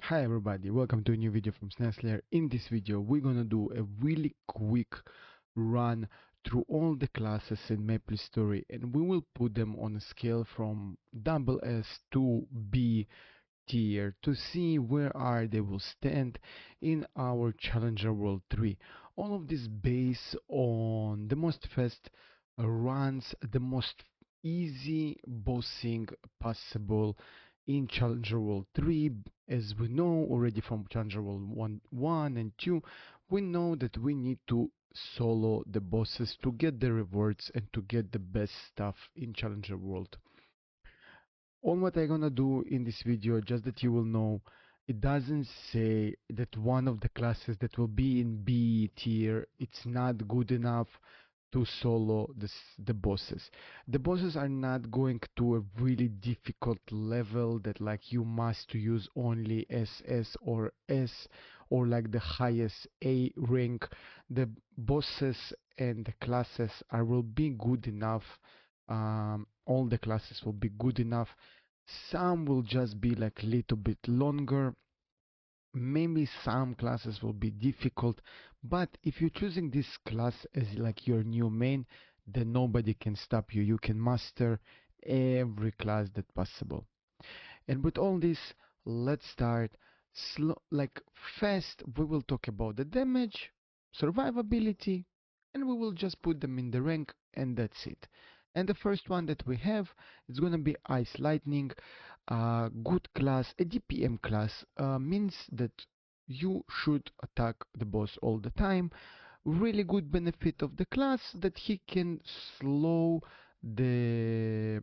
Hi everybody, welcome to a new video from Snaslayer. In this video we're gonna do a really quick run through all the classes in MapleStory, and we will put them on a scale from SS to B tier to see where are they will stand in our Challenger World 3. All of this based on the most fast runs, the most easy bossing possible in Challenger World 3. As we know already from Challenger World 1 and 2, we know that we need to solo the bosses to get the rewards and to get the best stuff in Challenger World. All what I'm gonna do in this video, just that you will know, it doesn't say that one of the classes that will be in B tier, it's not good enough to solo the bosses. The bosses are not going to a really difficult level that like you must use only SS or S or like the highest A rank. The bosses and the classes are will be good enough. All the classes will be good enough. Some will just be like a little bit longer. Maybe some classes will be difficult, but if you're choosing this class as like your new main, then nobody can stop you. You can master every class that possible. And with all this, let's start slow, like fast. We will talk about the damage, survivability, and we will just put them in the rank, and that's it. And the first one that we have is gonna be Ice Lightning. Good class, a DPM class, means that you should attack the boss all the time. Really good benefit of the class that he can slow the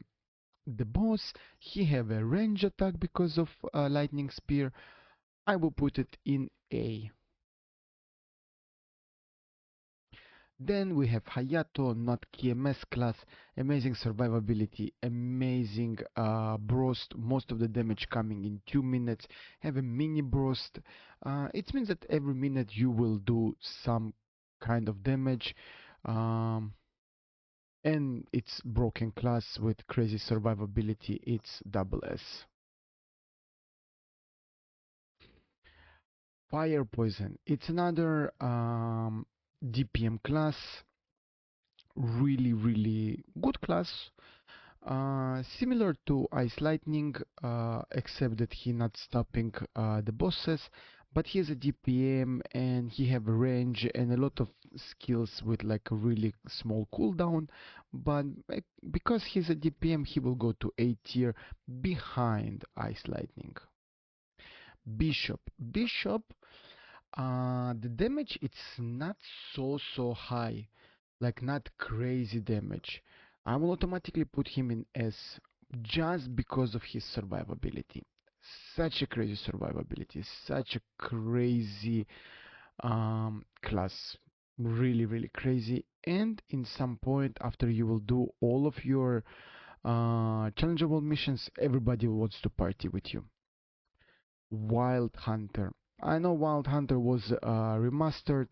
the boss. He have a range attack because of lightning spear. I will put it in A. Then we have Hayato, not KMS class, amazing survivability, amazing burst, most of the damage coming in 2 minutes, have a mini burst. It means that every minute you will do some kind of damage. And it's broken class with crazy survivability, it's SS. Fire Poison, it's another DPM class, really good class, similar to Ice Lightning, except that he not stopping the bosses, but he has a DPM and he have a range and a lot of skills with like a really small cooldown, but because he's a DPM he will go to A tier behind Ice Lightning. Bishop, the damage it's not so high, like not crazy damage. I will automatically put him in S just because of his survivability. Such a crazy survivability, such a crazy class, really crazy. And in some point after you will do all of your challengeable missions, everybody wants to party with you. Wild Hunter. I know Wild Hunter was remastered,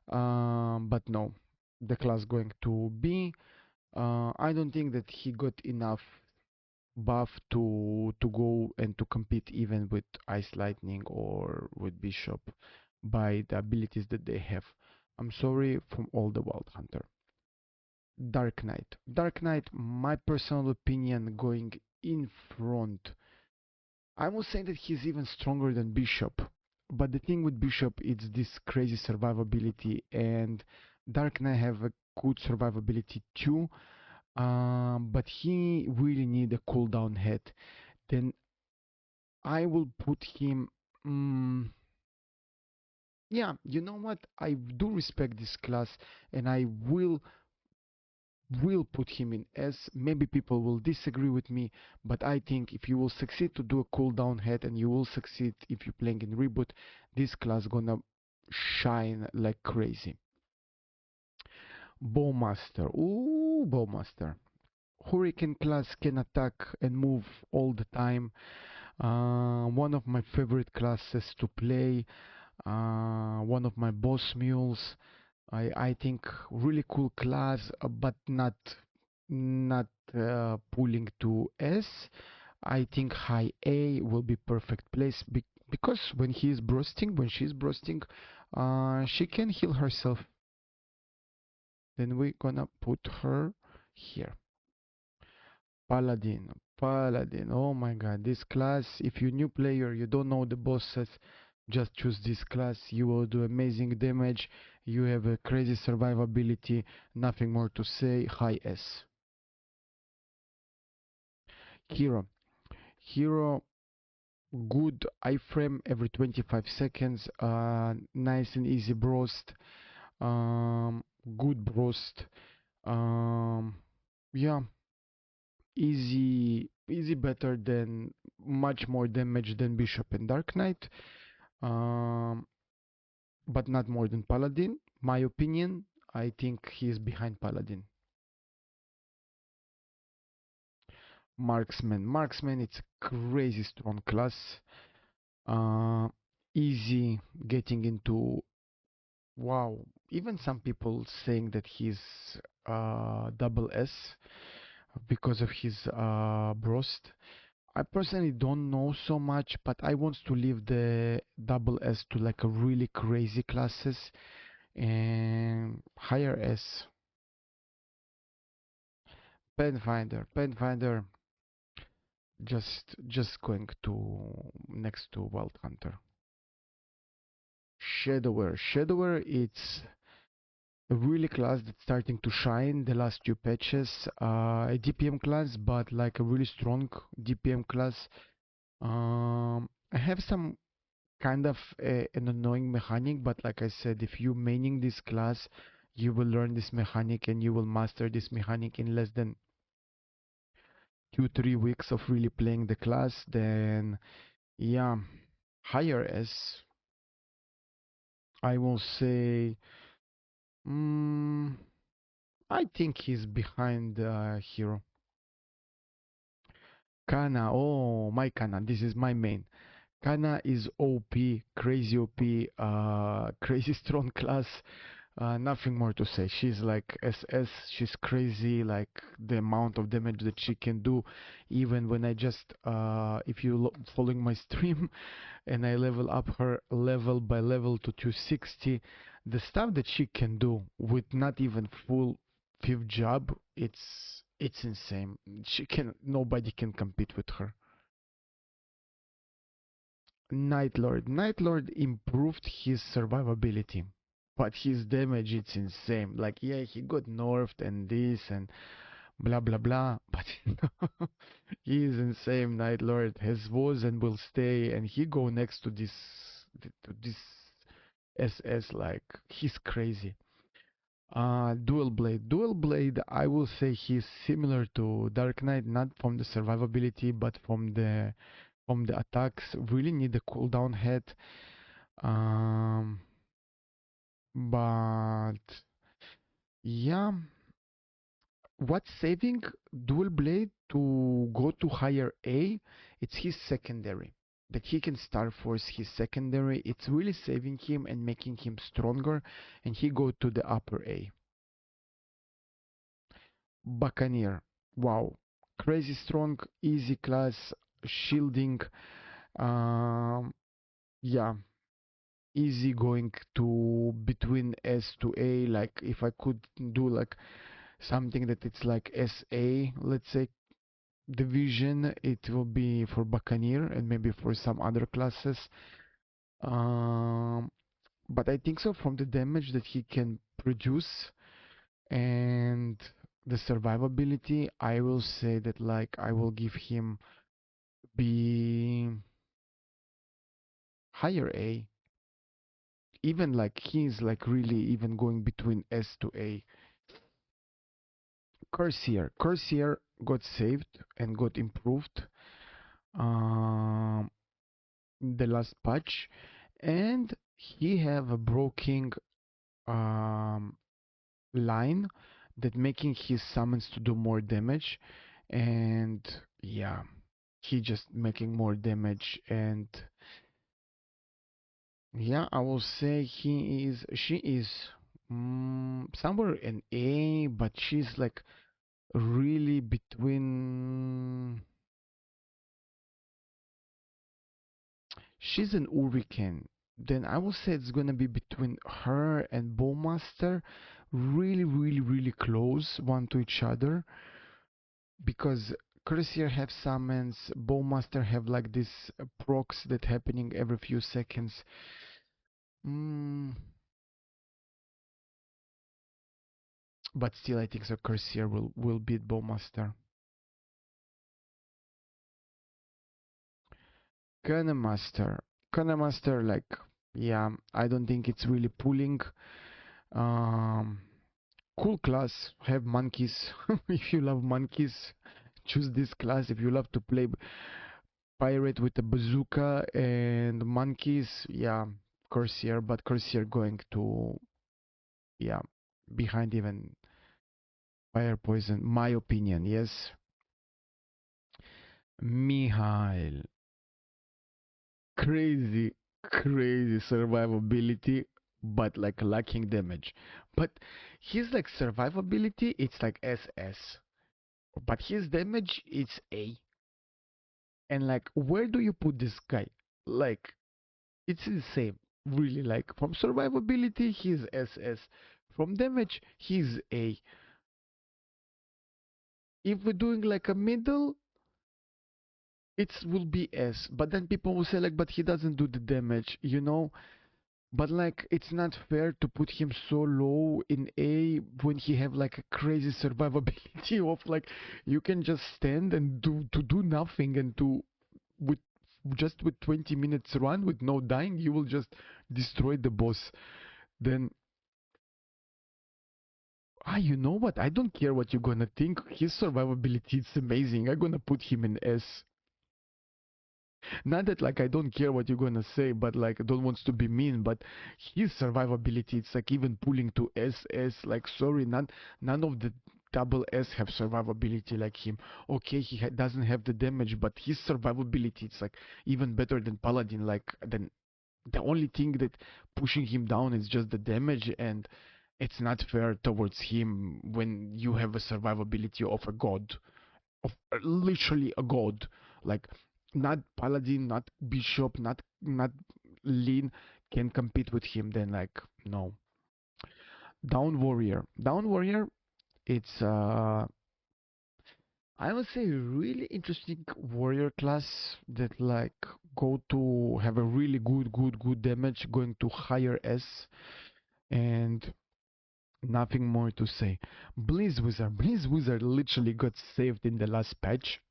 but no, the class going to be. I don't think that he got enough buff to go and to compete even with Ice Lightning or with Bishop by the abilities that they have. I'm sorry from all the Wild Hunter. Dark Knight. Dark Knight, my personal opinion, going in front. I will say that he's even stronger than Bishop. But the thing with Bishop is this crazy survivability, and Dark Knight have a good survivability too. But he really need a cooldown head. Then I will put him. Yeah, you know what? I do respect this class, and I will put him in S. Maybe people will disagree with me, but I think if you will succeed to do a cooldown head, and you will succeed if you're playing in reboot, this class gonna shine like crazy. Bowmaster. Ooh, Bowmaster. Hurricane class can attack and move all the time. One of my favorite classes to play. One of my boss mules. I think really cool class, but not pulling to S. I think high A will be perfect place because when she's bursting, she can heal herself. Then we're gonna put her here. Paladin. Oh my god, this class, if you're new player, you don't know the bosses, just choose this class. You will do amazing damage. You have a crazy survivability. Nothing more to say. High S. Hero. Hero, good iframe every 25 seconds. Nice and easy burst. Um, good burst. Um, yeah, easy better than much more damage than Bishop and Dark Knight, um, but not more than Paladin. My opinion, I think he is behind Paladin. Marksman, it's a crazy strong class. Uh, Easy getting into. Wow, even some people saying that he's double S because of his burst. I personally don't know so much, but I want to leave the double S to like a really crazy classes and higher S. Pathfinder, just going to next to Wild Hunter. Shadower, it's a really class that's starting to shine the last few patches. A DPM class, but like a really strong DPM class. I have some kind of an annoying mechanic, but like I said, if you maining this class, you will learn this mechanic and you will master this mechanic in less than 2-3 weeks of really playing the class. Then yeah, higher S, I will say. mm, I think he's behind Hero. Kana, oh my Kana, this is my main. Kana is OP, crazy OP, crazy strong class. Nothing more to say. She's like SS. She's crazy. Like the amount of damage that she can do. Even when I just, if you following my stream, and I level up her level by level to 260, the stuff that she can do with not even full fifth job, it's insane. Nobody can compete with her. Night Lord improved his survivability, but his damage it's insane. Like yeah, he got nerfed and this and blah blah blah, but he is insane. Night Lord has was and will stay, and he go next to this SS. Like he's crazy. Dual Blade, I will say he's similar to Dark Knight, not from the survivability, but from the attacks. Really need a cooldown head. Um, but yeah, what's saving Dual Blade to go to higher A? It's his secondary. That he can Star Force his secondary. It's really saving him and making him stronger, and he go to the upper A. Buccaneer. Wow. Crazy strong, easy class, shielding. Um, yeah, easy going to between S to A. Like if I could do like something that it's like SA, let's say division, it will be for Buccaneer and maybe for some other classes. Um, but I think so from the damage that he can produce and the survivability, I will say that like I will give him B higher A. Even like he's like really even going between S to A. Corsair got saved and got improved um, the last patch, and he have a broken um, line that making his summons to do more damage, and yeah, he just making more damage, and yeah, I will say she is somewhere in A, but she's like really between She's an hurricane. Then I will say it's gonna be between her and Bowmaster, really, really, really close one to each other, because Crusader have summons, Bowmaster have like this procs that happening every few seconds. Mm, but still, I think the Crusader will beat Bowmaster. Canemaster, Canemaster, like, yeah, I don't think it's really pulling. Um, cool class, have monkeys. If you love monkeys, choose this class. If you love to play pirate with a bazooka and monkeys, yeah, Corsair. But Corsair going to, yeah, behind even fire poison. My opinion, yes. Mihail, crazy, crazy survivability, but like lacking damage. But his like survivability, it's like SS. But his damage, it's A. And like, where do you put this guy? Like, it's insane. Really, like, from survivability, he's SS. From damage, he's A. If we're doing like a middle, it will be S. But then people will say like, but he doesn't do the damage, you know? But like, it's not fair to put him so low in A when he have like a crazy survivability of like, you can just stand and do nothing, and to with just with 20 minutes run with no dying, you will just destroy the boss. Then, you know what, I don't care what you're gonna think, his survivability is amazing. I'm gonna put him in S. Not that like I don't care what you're gonna say, but like I don't want to be mean, but his survivability, it's like even pulling to SS. Like, sorry, none of the double S have survivability like him. Okay, he doesn't have the damage, but his survivability, it's like even better than Paladin. Like, then the only thing that pushing him down is just the damage, and it's not fair towards him when you have a survivability of a god, of literally a god. Like, not Paladin, not Bishop, not Lean can compete with him. Then like, no. Down Warrior, it's I would say really interesting warrior class that like go to have a really good damage, going to higher S, and nothing more to say. Blizz Wizard literally got saved in the last patch,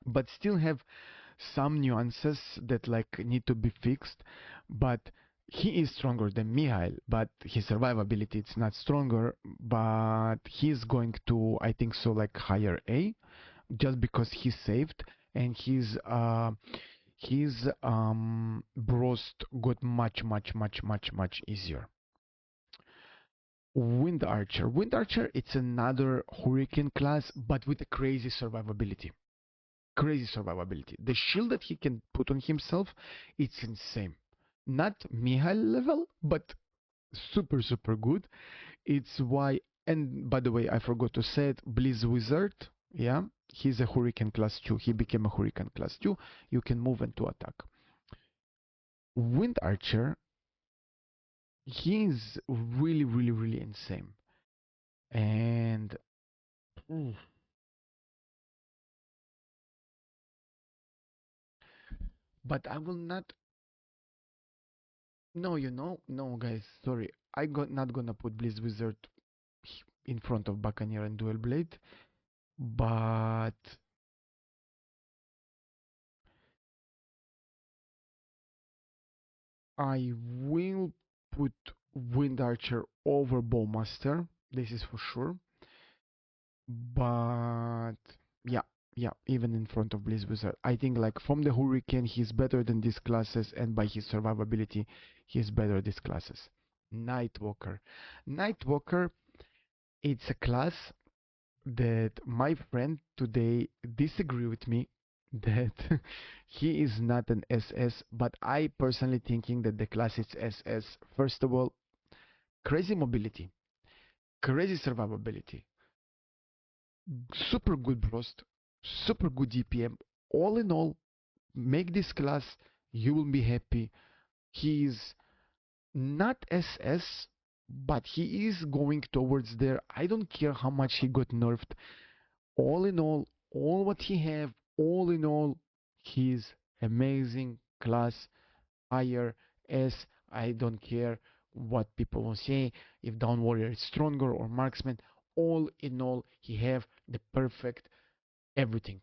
but still have some nuances that like need to be fixed. But he is stronger than Mihail, but his survivability it's not stronger. But he's going to, I think so, like higher A, just because he's saved, and his burst got much easier. Wind Archer, it's another Hurricane class, but with a crazy survivability. Crazy survivability. The shield that he can put on himself, it's insane. Not Mihail level, but super good. It's why, and by the way, I forgot to say it, Blizz Wizard, yeah, he's a Hurricane class 2. He became a Hurricane class 2. You can move and to attack. Wind Archer, he's really insane. And mm, but I will not. No, no, guys. Sorry, I got not gonna put Blizz Wizard in front of Buccaneer and Dual Blade, but I will put Wind Archer over Bowmaster. This is for sure. But yeah, yeah, even in front of Blizz Wizard, I think like from the Hurricane, he's better than these classes, and by his survivability, he's better these classes. Nightwalker, Nightwalker, it's a class that my friend today disagree with me that he is not an SS, but I personally thinking that the class is SS. First of all, crazy mobility, crazy survivability, super good burst, super good DPM. All in all, make this class You will be happy. He is not SS, but he is going towards there. I don't care how much he got nerfed. All in all what he have, all in all, he's amazing class, higher S. I don't care what people will say, if Down Warrior is stronger or marksman. All in all, he have the perfect everything.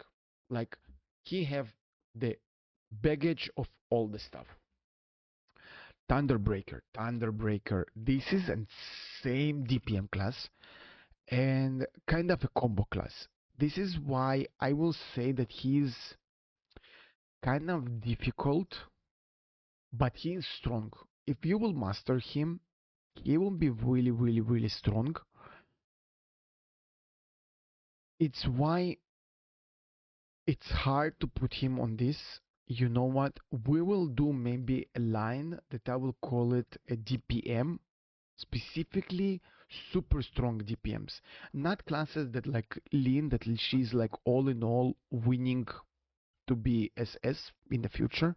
Like, he have the baggage of all the stuff. Thunderbreaker. This is a same DPM class and kind of a combo class. This is why I will say that he's kind of difficult, but he is strong. If you will master him, he will be really, really, really strong. It's why it's hard to put him on this. You know what? We will do maybe a line that I will call it a DPM, specifically super strong DPMs, not classes that like Lean, that she's like all in all winning to be SS in the future.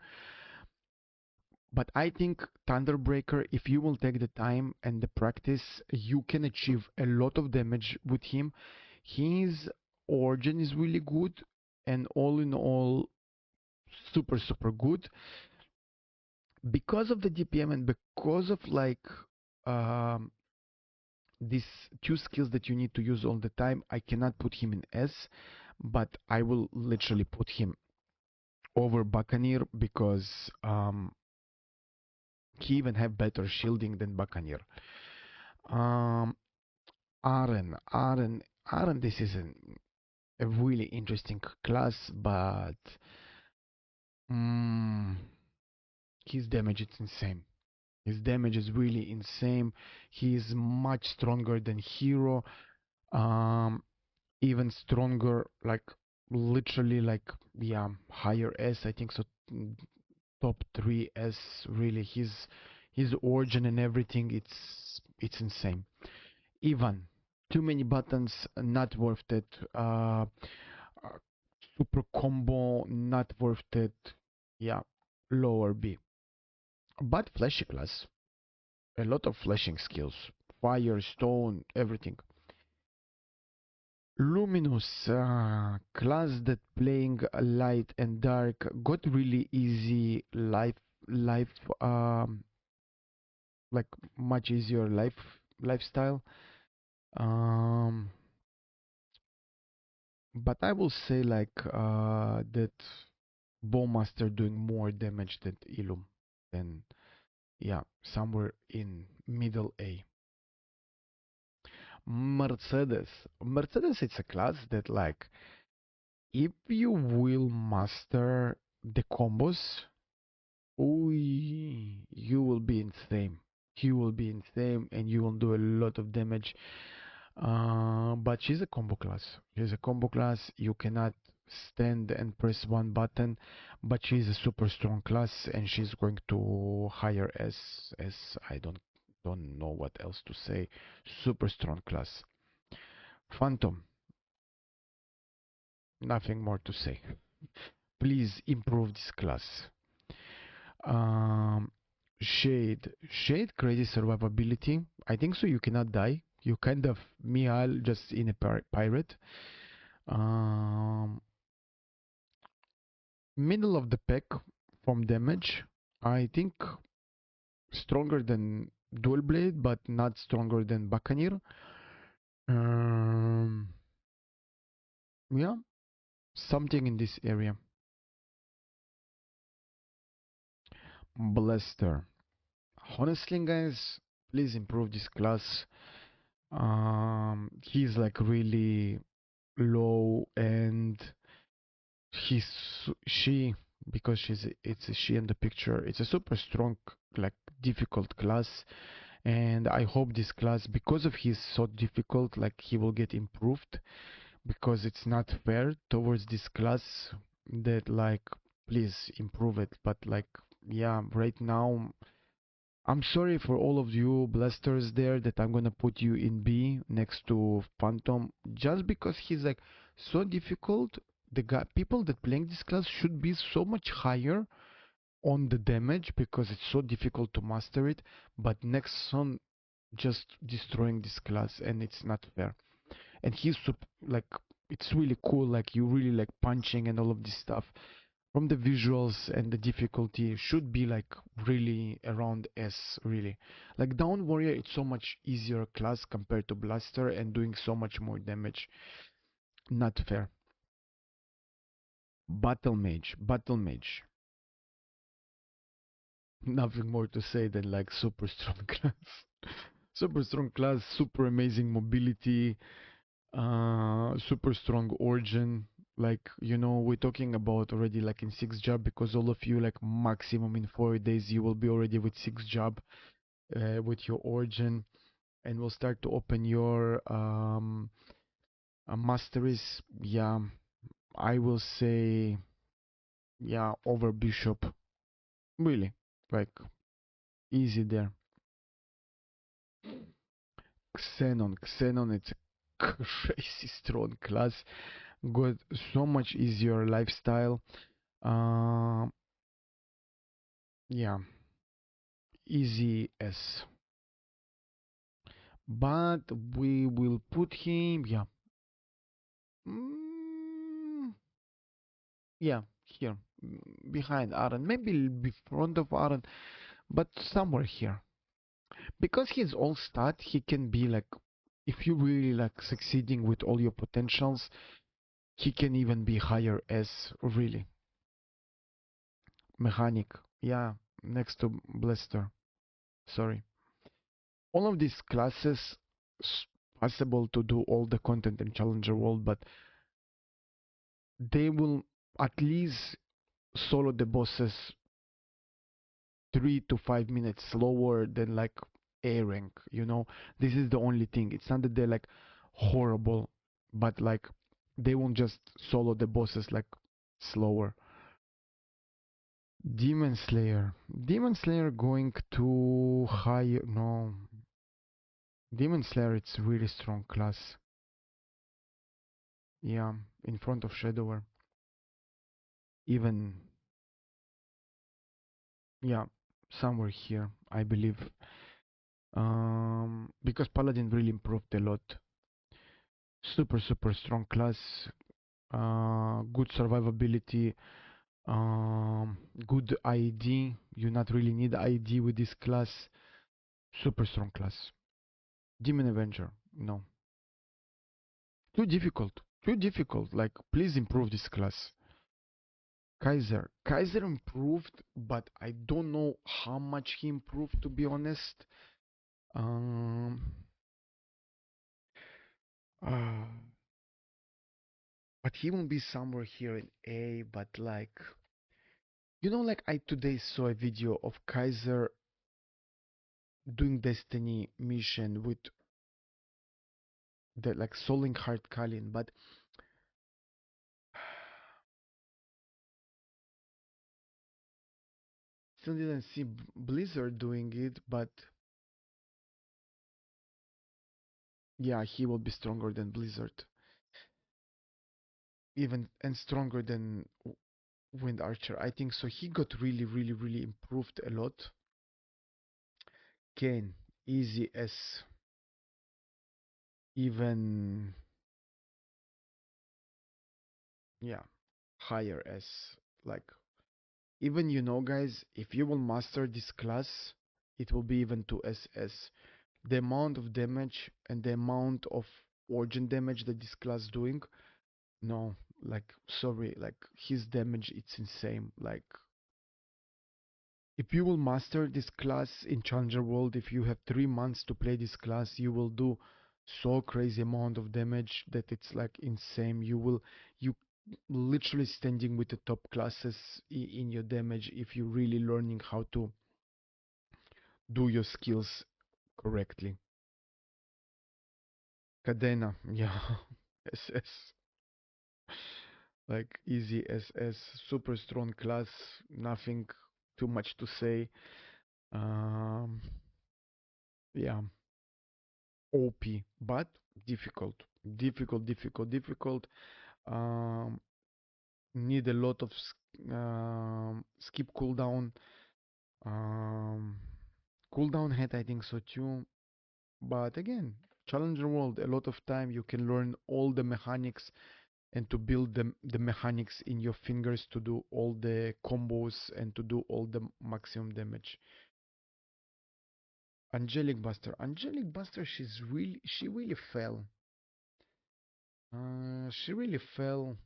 But I think Thunderbreaker, if you will take the time and the practice, you can achieve a lot of damage with him. His origin is really good, and all in all, super, super good. Because of the DPM and because of like um, these two skills that you need to use all the time, I cannot put him in S, but I will literally put him over Buccaneer because he even have better shielding than Buccaneer. Um, Aren, this is a really interesting class, but mm, his damage is insane. His damage is really insane. He is much stronger than Hero. Um, Even stronger, like literally like, yeah, higher S, I think so. Top 3 S, really. His origin and everything, it's insane. Ivan, too many buttons, not worth it. Uh, Super combo, not worth it. Yeah, lower B. But flashy class, a lot of flashing skills, fire, stone, everything. Luminous, class that playing light and dark got really easy life, like much easier lifestyle. Um, but I will say like that Bowmaster doing more damage than Illum, than, yeah, somewhere in middle A. Mercedes, it's a class that like, if you will master the combos, ooh, you will be insane. You will be insane and you will do a lot of damage. But she's a combo class. She's a combo class. You cannot stand and press one button, but she's a super strong class and she's going to higher as I don't know what else to say. Super strong class. Phantom, nothing more to say. Please improve this class. Um, Shade, crazy survivability. I think so. You cannot die. You kind of Mial just in a pirate. Um, Middle of the pack from damage. I think stronger than Dual Blade, but not stronger than Buccaneer. Um, yeah, something in this area. Blaster. Honestly, guys, please improve this class. He's like really low, and he's she, because it's a she in the picture. It's a super strong, like difficult class, and I hope this class, because of he's so difficult, like he will get improved, because it's not fair towards this class that like, please improve it. But like, yeah, right now I'm sorry for all of you blasters there that I'm gonna put you in B next to Phantom, just because he's like so difficult. The guy, people that playing this class should be so much higher on the damage because it's so difficult to master it, but next son just destroying this class, and it's not fair. And like, it's really cool, like you really like punching and all of this stuff. From the visuals and the difficulty should be like really around S, really. Like Down Warrior, it's so much easier class compared to Blaster and doing so much more damage. Not fair. Battle Mage. Nothing more to say than like super strong class. Super strong class, super amazing mobility, super strong origin. Like, we're talking about already like in 6 job, because all of you like maximum in 4 days you will be already with 6 job with your origin, and we'll start to open your masteries. Yeah, I will say, yeah, over bishop. Really, like, easy there. Xenon, it's a crazy strong class. Got so much easier lifestyle. Um, yeah, easy S. But we will put him, yeah, mm, yeah, here, behind Aaron, maybe be front of Aaron, but somewhere here. Because he's all stat, he can be like, if you really like succeeding with all your potentials, he can even be higher S, really. Mechanic, yeah, next to Blaster. Sorry. All of these classes possible to do all the content in Challenger World, but they will at least solo the bosses 3 to 5 minutes slower than like A rank, This is the only thing. It's not that they're like horrible, but like they won't just solo the bosses like slower. Demon Slayer going to higher. No, Demon Slayer, it's really strong class. Yeah, in front of Shadower. Even, yeah, somewhere here, I believe. Because Paladin really improved a lot. Super, super strong class. Good survivability. Good ID. You not really need ID with this class. Super strong class. Demon Avenger. No. Too difficult. Too difficult. Like, please improve this class. Kaiser. Kaiser improved, but I don't know how much he improved, to be honest. Um, uh, but he will be somewhere here in A, but like, like I today saw a video of Kaiser doing Destiny mission with the like Soling Heart Kalin, but still didn't see Blizzard doing it, but yeah, he will be stronger than Blizzard. Even and stronger than Wind Archer. I think so. He got really, really, really improved a lot. Kane, easy S, even, yeah, higher S. Like, even, guys, if you will master this class, it will be even to SS. The amount of damage and the amount of origin damage that this class doing, no, like, sorry, like, his damage, it's insane. Like, if you will master this class in Challenger World, if you have 3 months to play this class, you will do so crazy amount of damage that it's like insane. You literally standing with the top classes in your damage if you really learning how to do your skills correctly. Cadena, yeah, SS, like easy SS, super strong class, nothing too much to say. Um, yeah. OP, but difficult, difficult. need a lot of skip cooldown. Um, Cooldown head, I think so too. But again, Challenger World, a lot of time you can learn all the mechanics and to build the mechanics in your fingers to do all the combos and to do all the maximum damage. Angelic Buster, she really fell. She really fell.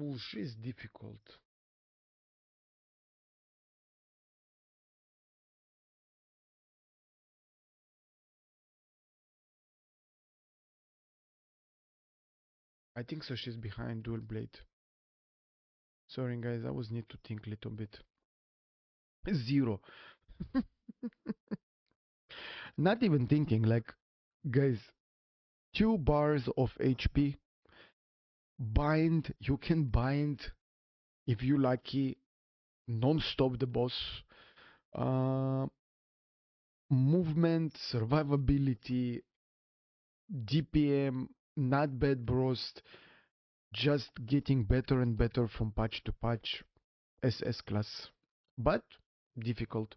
Ooh, she's difficult. I think so. She's behind Dual Blade. Sorry, guys. I was need to think a little bit. Zero. Not even thinking. Like, guys, 2 bars of HP. Bind. You can bind if you lucky. Non-stop the boss. Uh, Movement, survivability, DPM, not bad burst, just getting better and better from patch to patch. SS class, but difficult.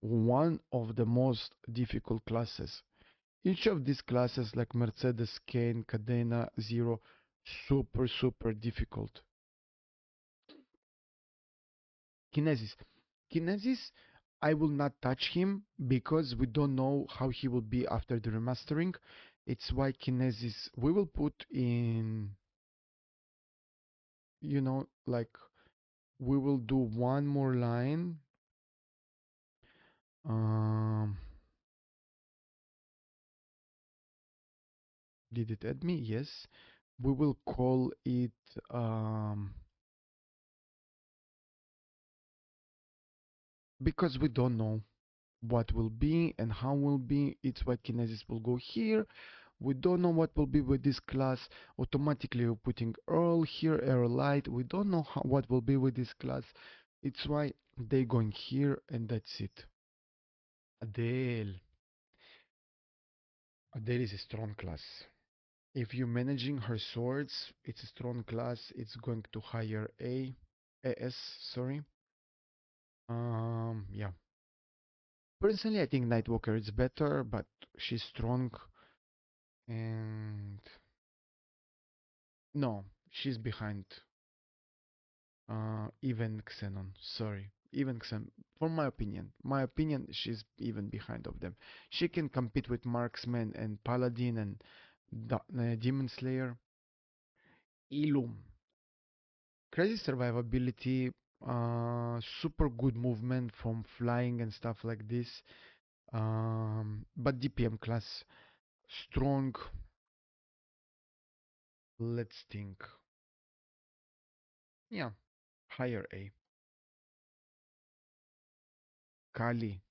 One of the most difficult classes. Each of these classes, like Mercedes, Kane, Cadena, Zero, super difficult. Kinesis. Kinesis, I will not touch him because we don't know how he will be after the remastering. It's why Kinesis we will put in, like we will do one more line. Um, did it add me? Yes. We will call it um, because we don't know what will be and how will be. It's why Kinesis will go here. We don't know what will be with this class. Automatically we're putting Earl here, Earl Light. We don't know what will be with this class. It's why they going here and that's it. Adele. Adele is a strong class. If you're managing her swords, it's a strong class. It's going to higher AS, sorry. Yeah. Personally, I think Nightwalker is better, but she's strong. And no, she's behind even Xenon. Sorry, even Xenon. For my opinion, she's even behind of them. She can compete with Marksman and Paladin and Demon Slayer. Illum, crazy survivability, super good movement from flying and stuff like this. But DPM class strong. Let's think. Yeah, higher A. Kali.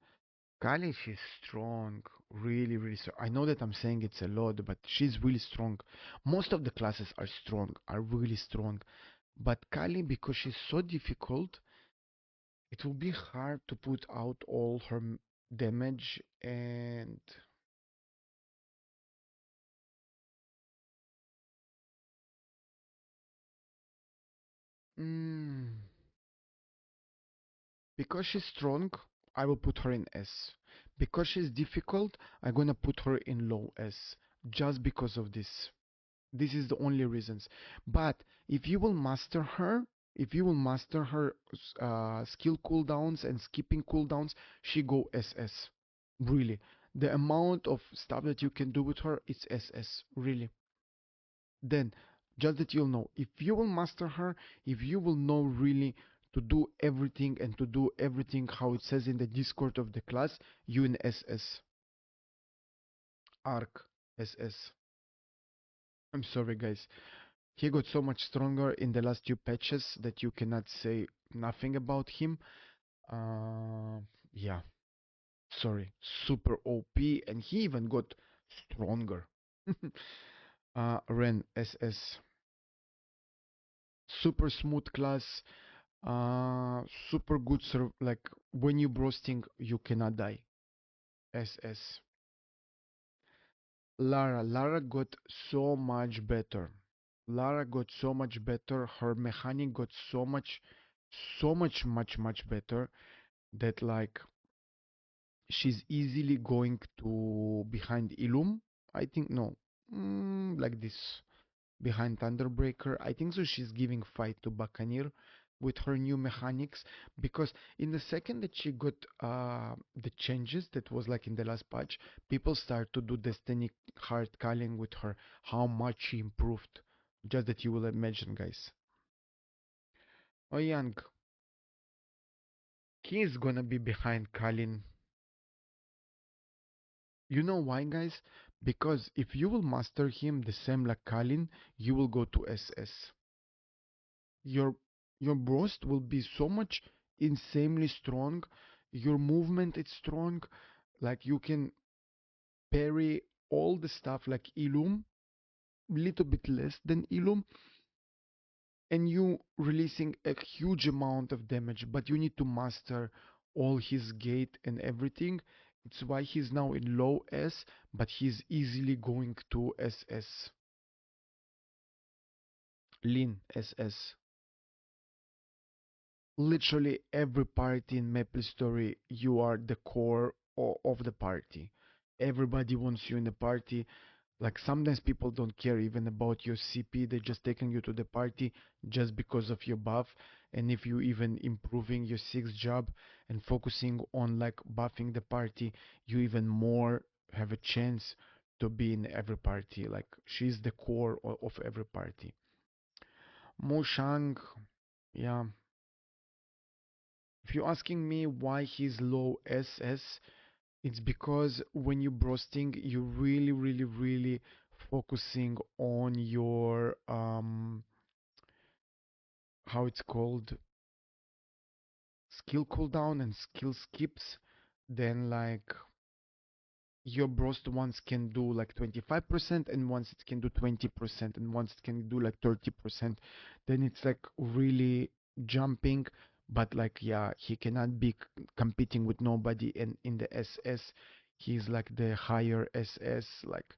Kali, she's strong. Really strong. I know that I'm saying it's a lot, but she's really strong. Most of the classes are strong, are really strong. But Kali, because she's so difficult, it will be hard to put out all her damage and mm, because she's strong, I will put her in S. Because she's difficult, I'm gonna put her in low S. Just because of this. This is the only reasons. But if you will master her, if you will master her skill cooldowns and skipping cooldowns, she go SS. Really. The amount of stuff that you can do with her, it's SS. Really. Then, just that you'll know, if you will master her, if you will know really to do everything and to do everything how it says in the Discord of the class, you in SS. Arc SS. I'm sorry, guys. He got so much stronger in the last 2 patches that you cannot say nothing about him. Uh, yeah, sorry, super OP, and he even got stronger. Ren SS, super smooth class, super good. Like when you brosting, you cannot die. SS. Lara got so much better. Lara got so much better. Her mechanic got much better that like she's easily going to behind Ilum. I think no, like this behind Thunderbreaker. I think so. She's giving fight to Buccaneer with her new mechanics because in the second that she got the changes that was like in the last patch, people start to do Destiny hard calling with her. How much she improved, just that you will imagine, guys. Oh, Young, he is gonna be behind Kalin. You know why, guys? Because if you will master him the same like Kalin, you will go to SS. Your your burst will be so much insanely strong. Your movement is strong. Like you can parry all the stuff like Illum, little bit less than Illum, and you releasing a huge amount of damage, but you need to master all his gate and everything. It's why he's now in low S, but he's easily going to SS. Lean SS. Literally every party in MapleStory, you are the core of the party. Everybody wants you in the party. Like sometimes people don't care even about your CP, they're just taking you to the party just because of your buff. And if you even improving your sixth job and focusing on like buffing the party, you even more have a chance to be in every party. Like she's the core of every party. Mo Shang, yeah. If you're asking me why he's low SS, it's because when you're brosting, you're really focusing on your how it's called, skill cooldown and skill skips. Then like your burst once can do like 25% and once it can do 20% and once it can do like 30%. Then it's like really jumping, but like yeah, he cannot be competing with nobody, and in the SS he's like the higher SS. Like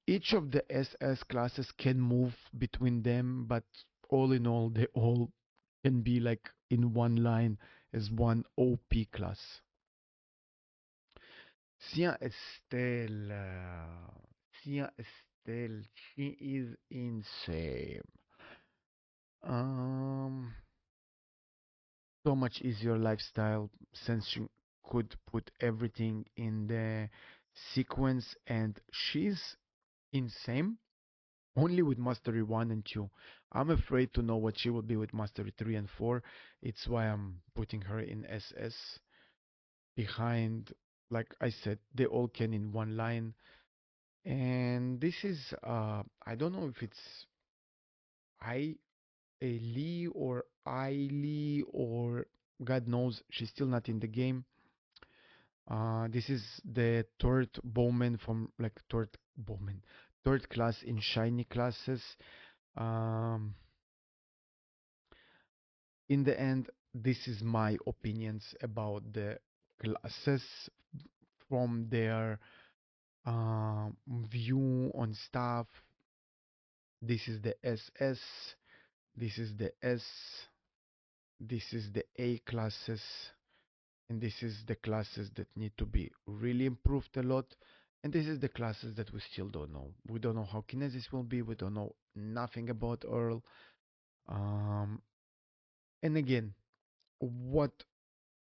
each of the SS classes can move between them, but all in all they all can be like in one line as one OP class. Sia Estelle. Sia Estelle. She is insane. Um, so much easier lifestyle since she could put everything in the sequence, and she's insane only with Mastery 1 and 2. I'm afraid to know what she will be with Mastery 3 and 4. It's why I'm putting her in SS behind, like I said, they all can in one line. And this is I don't know if it's I a Lee or I Lee or God knows, she's still not in the game. This is the third bowman from like third bowman, third class in shiny classes. Um, in the end, this is my opinions about the classes from their view on stuff. This is the SS. This is the S. This is the A classes. And this is the classes that need to be really improved a lot. And this is the classes that we still don't know. We don't know how Kinesis will be. We don't know nothing about Earl. Um, and again, what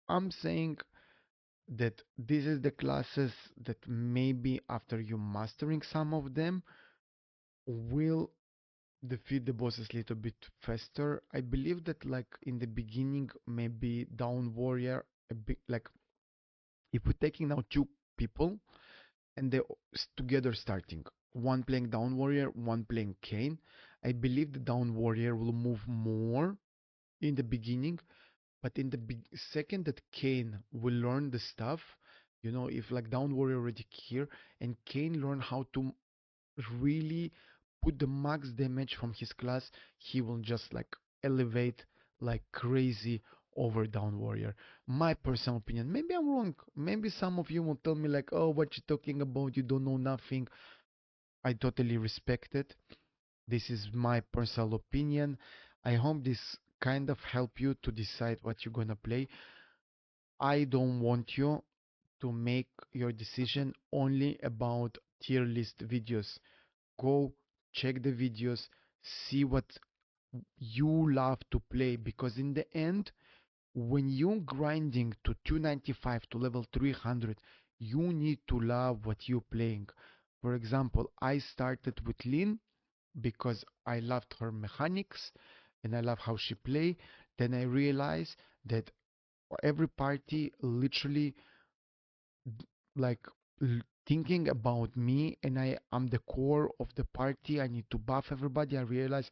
I'm saying that this is the classes that maybe after you mastering some of them will defeat the bosses a little bit faster. I believe that like in the beginning, maybe Down Warrior, a bit like if we're taking now two people and they together starting, one playing Down Warrior, one playing Kane, I believe the Down Warrior will move more in the beginning, but in the second that Kane will learn the stuff, you know, if like Down Warrior already here and Kane learn how to really put the max damage from his class, he will just like elevate like crazy over Down Warrior. My personal opinion. Maybe I'm wrong. Maybe some of you will tell me like, oh, what you talking about? You don't know nothing. I totally respect it. This is my personal opinion. I hope this kind of help you to decide what you're gonna play. I don't want you to make your decision only about tier list videos. Go check the videos, see what you love to play, because in the end, when you're grinding to 295 to level 300, you need to love what you're playing. For example, I started with Lynn because I loved her mechanics and I love how she play. Then I realized that every party literally like thinking about me, and I'm the core of the party. I need to buff everybody. I realize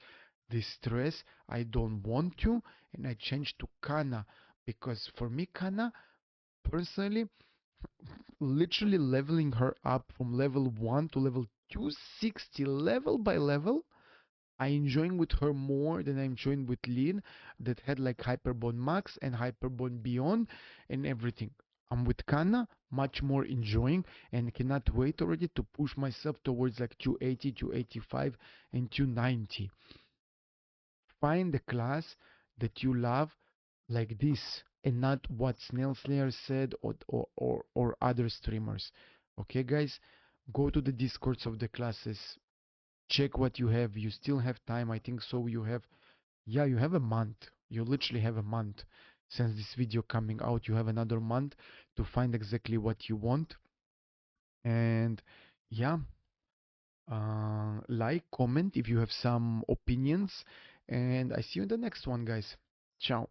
this stress, I don't want to, and I changed to Kana because for me Kana personally, literally leveling her up from level 1 to level 260 level by level, I enjoying with her more than I'm enjoying with Lynn that had like Hyperbone Max and Hyperbone Beyond and everything. I'm with Kana, much more enjoying and cannot wait already to push myself towards like 280, 285 and 290. Find the class that you love like this and not what Snail Slayer said or other streamers. Okay guys, go to the discords of the classes, check what you have. You still have time. I think so. You have, yeah, you have a month. You literally have a month since this video coming out. You have another month to find exactly what you want. And yeah, like, comment if you have some opinions. And I see you in the next one, guys. Ciao.